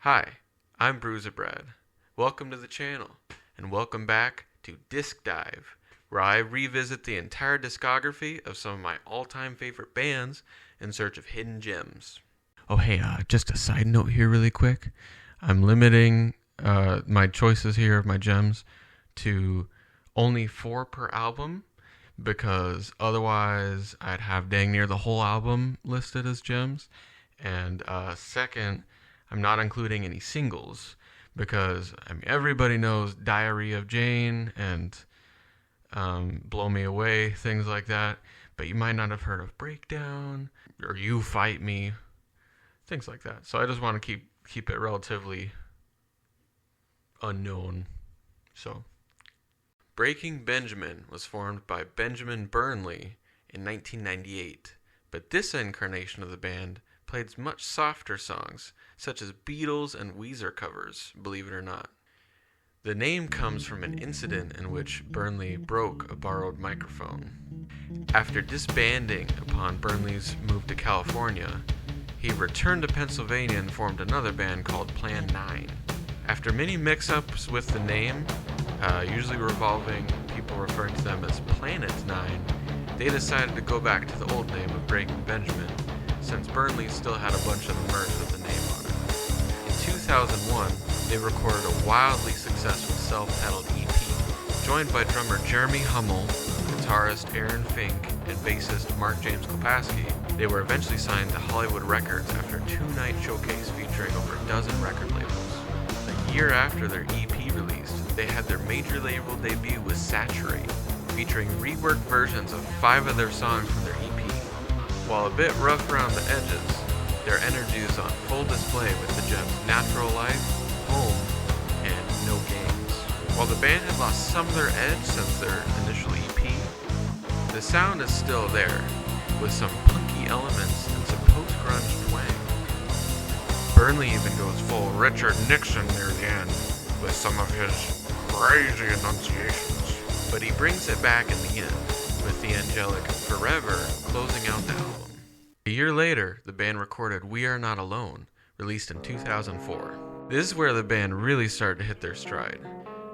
Hi, I'm Bruiser Brad. Welcome to the channel, and welcome back to Disc Dive, where I revisit the entire discography of some of my all-time favorite bands in search of hidden gems. Oh hey, just a side note here really quick. I'm limiting my choices here of my gems to only 4 per album, because otherwise I'd have dang near the whole album listed as gems. And second, I'm not including any singles because everybody knows Diary of Jane and Blow Me Away, things like that, but you might not have heard of Breakdown or You Fight Me, things like that. So I just want to keep it relatively unknown. So Breaking Benjamin was formed by Benjamin Burnley in 1998, but this incarnation of the band played much softer songs, such as Beatles and Weezer covers, believe it or not. The name comes from an incident in which Burnley broke a borrowed microphone. After disbanding upon Burnley's move to California, he returned to Pennsylvania and formed another band called Plan 9. After many mix-ups with the name, usually revolving people referring to them as Planet 9, they decided to go back to the old name of Breaking Benjamin, since Burnley still had a bunch of the merch with the name on it. In 2001, they recorded a wildly successful self-titled EP, joined by drummer Jeremy Hummel, guitarist Aaron Fink, and bassist Mark James Kopaski. They were eventually signed to Hollywood Records after a 2-night showcase featuring over a dozen record labels. A year after their EP released, they had their major label debut with Saturate, featuring reworked versions of 5 of their songs from their EP. While a bit rough around the edges, their energy is on full display with the gems Natural Life, Home, and No Games. While the band had lost some of their edge since their initial EP, the sound is still there, with some punky elements and some post-grunge twang. Burnley even goes full Richard Nixon near the end, with some of his crazy enunciations. But he brings it back in the end, with the angelic Forever closing out the album. A year later, the band recorded We Are Not Alone, released in 2004. This is where the band really started to hit their stride.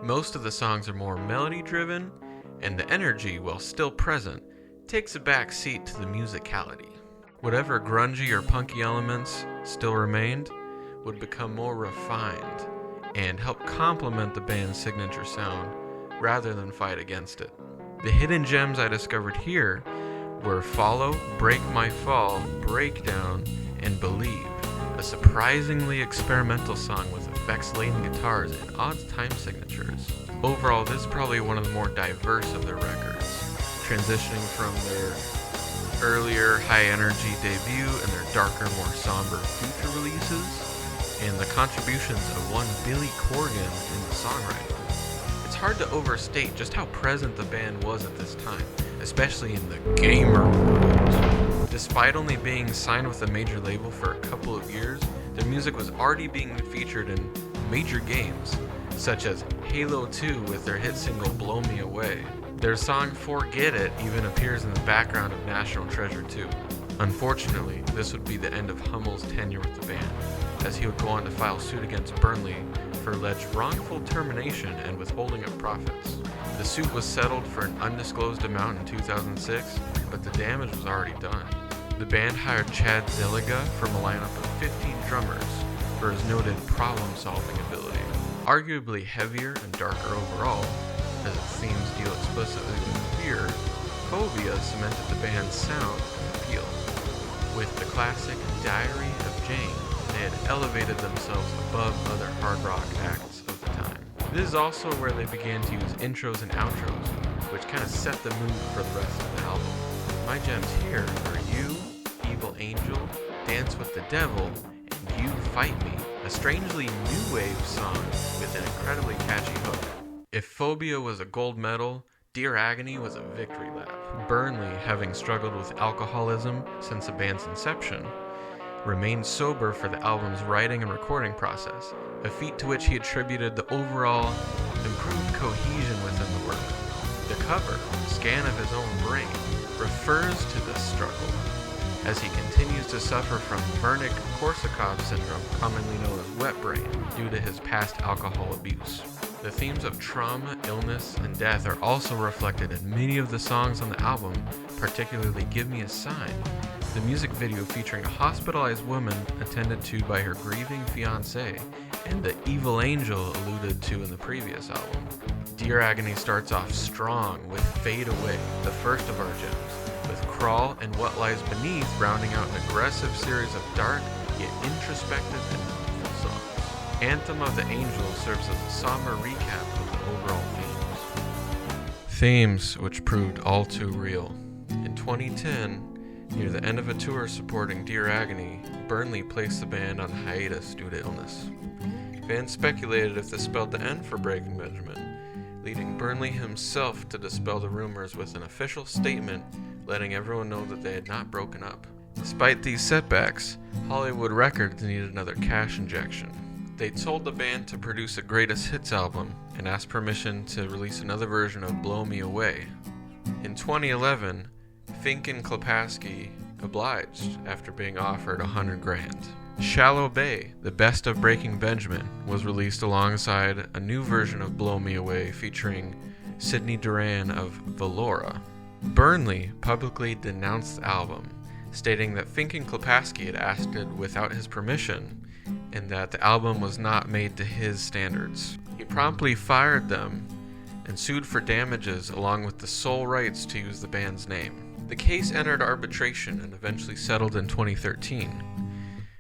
Most of the songs are more melody-driven, and the energy, while still present, takes a back seat to the musicality. Whatever grungy or punky elements still remained would become more refined and help complement the band's signature sound rather than fight against it. The hidden gems I discovered here were Follow, Break My Fall, Breakdown, and Believe, a surprisingly experimental song with effects-laden guitars and odd time signatures. Overall, this is probably one of the more diverse of their records, transitioning from their earlier high-energy debut and their darker, more somber future releases, and the contributions of one Billy Corgan in the songwriting. It's hard to overstate just how present the band was at this time, especially in the gamer world. Despite only being signed with a major label for a couple of years, their music was already being featured in major games, such as Halo 2 with their hit single Blow Me Away. Their song Forget It even appears in the background of National Treasure 2. Unfortunately, this would be the end of Hummel's tenure with the band, as he would go on to file suit against Burnley for alleged wrongful termination and withholding of profits. The suit was settled for an undisclosed amount in 2006, but the damage was already done. The band hired Chad Zilliga from a lineup of 15 drummers for his noted problem-solving ability. Arguably heavier and darker overall, as its themes deal explicitly with fear, Phobia cemented the band's sound and appeal. With the classic Diary of Jane, they had elevated themselves above other hard rock acts of the time. This is also where they began to use intros and outros, which kind of set the mood for the rest of the album. My gems here are You, Evil Angel, Dance with the Devil, and You Fight Me, a strangely new wave song with an incredibly catchy hook. If Phobia was a gold medal, Dear Agony was a victory lap. Burnley, having struggled with alcoholism since the band's inception, remained sober for the album's writing and recording process, a feat to which he attributed the overall improved cohesion within the work. The cover, Scan of His Own Brain, refers to this struggle. as he continues to suffer from Wernicke-Korsakoff syndrome, commonly known as wet brain, due to his past alcohol abuse. The themes of trauma, illness, and death are also reflected in many of the songs on the album, particularly Give Me a Sign, the music video featuring a hospitalized woman attended to by her grieving fiancé, and the evil angel alluded to in the previous album. Dear Agony starts off strong with Fade Away, the first of our gems, with Crawl and What Lies Beneath rounding out an aggressive series of dark, yet introspective and meaningful songs. Anthem of the Angel serves as a somber recap of the overall themes. Themes which proved all too real. In 2010, near the end of a tour supporting Dear Agony, Burnley placed the band on hiatus due to illness. Fans speculated if this spelled the end for Breaking Benjamin, leading Burnley himself to dispel the rumors with an official statement letting everyone know that they had not broken up. Despite these setbacks, Hollywood Records needed another cash injection. They told the band to produce a greatest hits album and asked permission to release another version of Blow Me Away. In 2011, Fink and Klapowski obliged after being offered $100,000. Shallow Bay, the best of Breaking Benjamin, was released alongside a new version of Blow Me Away featuring Sydney Duran of Valora. Burnley publicly denounced the album, stating that Fink and Klapowski had acted without his permission and that the album was not made to his standards. He promptly fired them and sued for damages along with the sole rights to use the band's name. The case entered arbitration and eventually settled in 2013,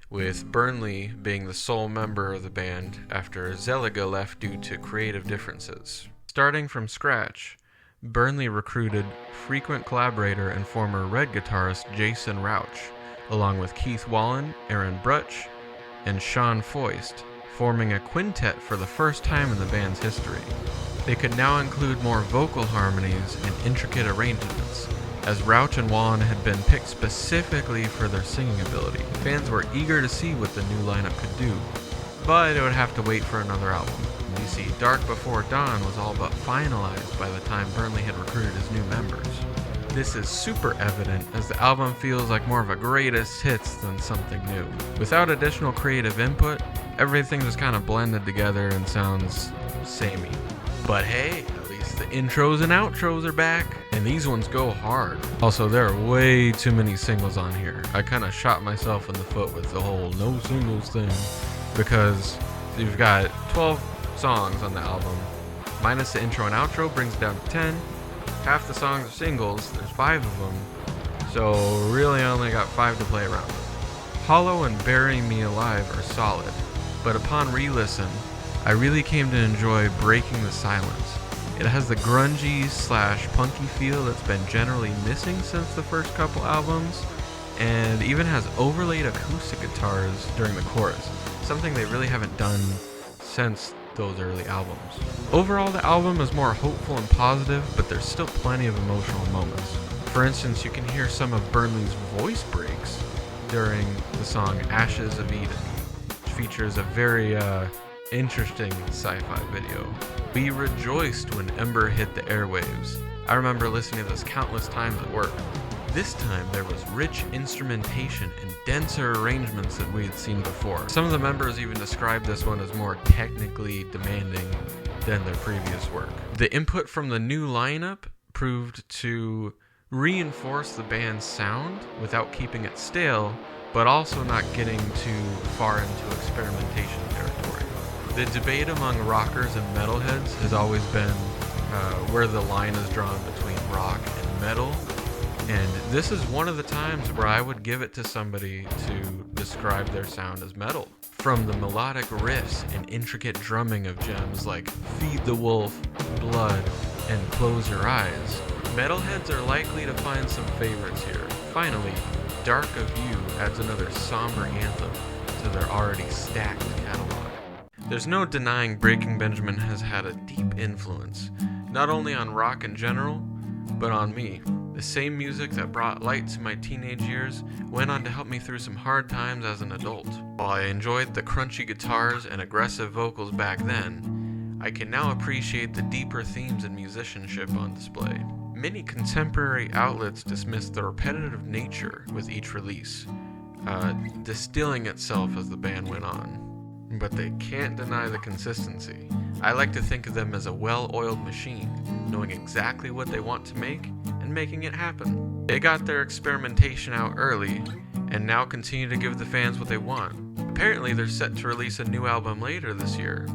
with Burnley being the sole member of the band after Zeliga left due to creative differences. Starting from scratch, Burnley recruited frequent collaborator and former Red guitarist Jason Rauch, along with Keith Wallen, Aaron Brutch, and Sean Foist, forming a quintet for the first time in the band's history. They could now include more vocal harmonies and intricate arrangements, as Rauch and Wallen had been picked specifically for their singing ability. Fans were eager to see what the new lineup could do, but it would have to wait for another album. You see, Dark Before Dawn was all but finalized by the time Burnley had recruited his new members. This is super evident as the album feels like more of a greatest hits than something new. Without additional creative input, everything just kind of blended together and sounds samey. But hey, at least the intros and outros are back, and these ones go hard. Also, there are way too many singles on here. I kind of shot myself in the foot with the whole no singles thing, because you've got 12 songs on the album, minus the intro and outro brings it down to 10. Half the songs are singles, there's 5 of them, so really I only got 5 to play around with. Hollow and Bury Me Alive are solid, but upon re-listen, I really came to enjoy Breaking the Silence. It has the grungy / punky feel that's been generally missing since the first couple albums, and even has overlaid acoustic guitars during the chorus, something they really haven't done since those early albums. Overall, the album is more hopeful and positive, but there's still plenty of emotional moments. For instance, you can hear some of Burnley's voice breaks during the song Ashes of Eden, which features a very interesting sci-fi video. We rejoiced when Ember hit the airwaves. I remember listening to this countless times at work. This time there was rich instrumentation and denser arrangements that we had seen before. Some of the members even described this one as more technically demanding than their previous work. The input from the new lineup proved to reinforce the band's sound without keeping it stale, but also not getting too far into experimentation territory. The debate among rockers and metalheads has always been where the line is drawn between rock and metal. And this is one of the times where I would give it to somebody to describe their sound as metal. From the melodic riffs and intricate drumming of gems like Feed the Wolf, Blood, and Close Your Eyes, metalheads are likely to find some favorites here. Finally, Dark of You adds another somber anthem to their already stacked catalog. There's no denying Breaking Benjamin has had a deep influence, not only on rock in general, but on me. The same music that brought light to my teenage years went on to help me through some hard times as an adult. While I enjoyed the crunchy guitars and aggressive vocals back then, I can now appreciate the deeper themes and musicianship on display. Many contemporary outlets dismissed the repetitive nature with each release, distilling itself as the band went on. But they can't deny the consistency. I like to think of them as a well-oiled machine, knowing exactly what they want to make and making it happen. They got their experimentation out early, and now continue to give the fans what they want. Apparently they're set to release a new album later this year.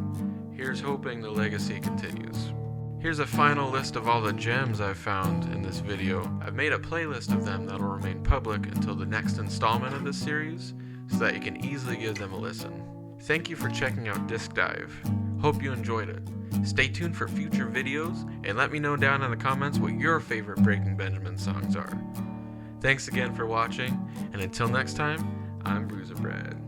Here's hoping the legacy continues. Here's a final list of all the gems I've found in this video. I've made a playlist of them that'll remain public until the next installment of this series, so that you can easily give them a listen. Thank you for checking out Disc Dive. Hope you enjoyed it. Stay tuned for future videos, and let me know down in the comments what your favorite Breaking Benjamin songs are. Thanks again for watching, and until next time, I'm Bruiser Brad.